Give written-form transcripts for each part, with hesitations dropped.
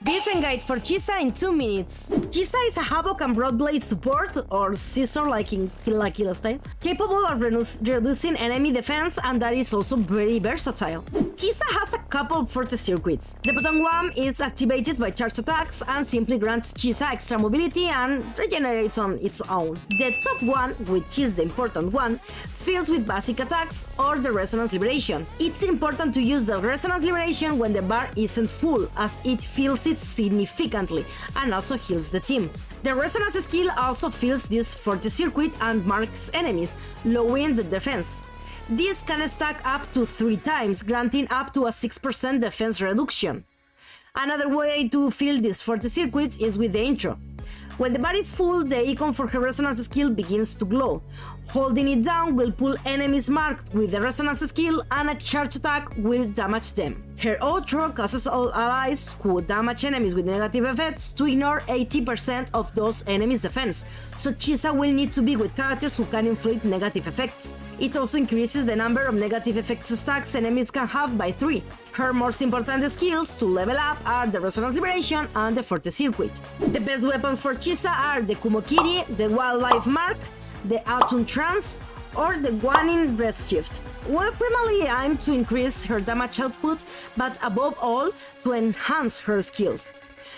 Build and guide for Chisa in 2 minutes. Chisa is a Havoc and Broadblade support, or Scissor like in Kill la Kill style, capable of reducing enemy defense, and that is also very versatile. Chisa has a couple of forte circuits. The bottom one is activated by charged attacks and simply grants Chisa extra mobility and regenerates on its own. The top one, which is the important one, fills with basic attacks or the Resonance Liberation. It's important to use the Resonance Liberation when the bar isn't full, as it fills it significantly and also heals the team. The Resonance skill also fills this forte circuit and marks enemies, lowering the defense. This can stack up to 3 times, granting up to a 6% defense reduction. Another way to fill these forte circuits is with the intro. When the bar is full, the icon for her Resonance skill begins to glow. Holding it down will pull enemies marked with the Resonance skill, and a charge attack will damage them. Her outro causes all allies who damage enemies with negative effects to ignore 80% of those enemies' defense, so Chisa will need to be with characters who can inflict negative effects. It also increases the number of negative effects stacks enemies can have by 3. Her most important skills to level up are the Resonance Liberation and the Forte Circuit. The best weapons for Chisa are the Kumokiri, the Wildlife Mark, the Autumn Trance, or the one in Redshift. Will primarily aim to increase her damage output, but above all, to enhance her skills.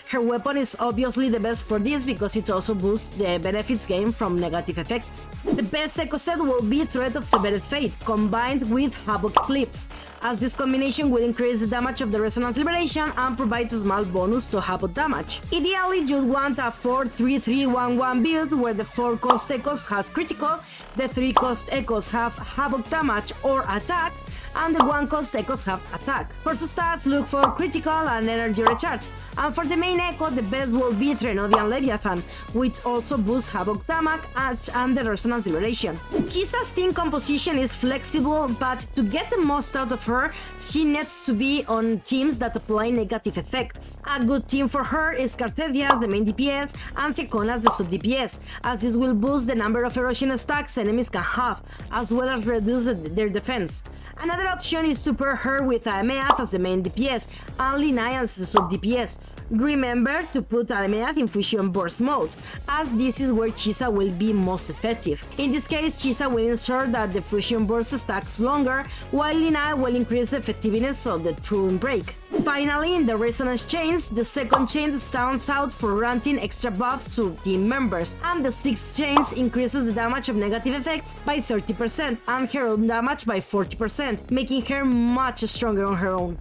Her weapon is obviously the best for this because it also boosts the benefits gained from negative effects. The best echo set will be Threat of Severed Fate, combined with Havoc Eclipse, as this combination will increase the damage of the Resonance Liberation and provide a small bonus to Havoc damage. Ideally, you'd want a 4-3-3-1-1 build where the 4 cost echoes has critical, the 3 cost echoes have Havoc damage or attack, and the 1 cost echoes have attack. For stats, look for critical and energy recharge, and for the main echo, the best will be Trenodian Leviathan, which also boosts Havoc damage and the Resonance Liberation. Chisa's team composition is flexible, but to get the most out of her, she needs to be on teams that apply negative effects. A good team for her is Cartedia, the main DPS, and Thekona, the sub DPS, as this will boost the number of erosion stacks enemies can have, as well as reduce their defense. Another option is to pair her with Aemeath as the main DPS and Linai as the sub DPS. Remember to put Aemeath in Fusion Burst mode, as this is where Chisa will be most effective. In this case, Chisa will ensure that the Fusion Burst stacks longer, while Linai will increase the effectiveness of the True Break. Finally, in the Resonance chains, the second chain stands out for granting extra buffs to team members, and the 6th chains increases the damage of negative effects by 30% and her own damage by 40%, making her much stronger on her own.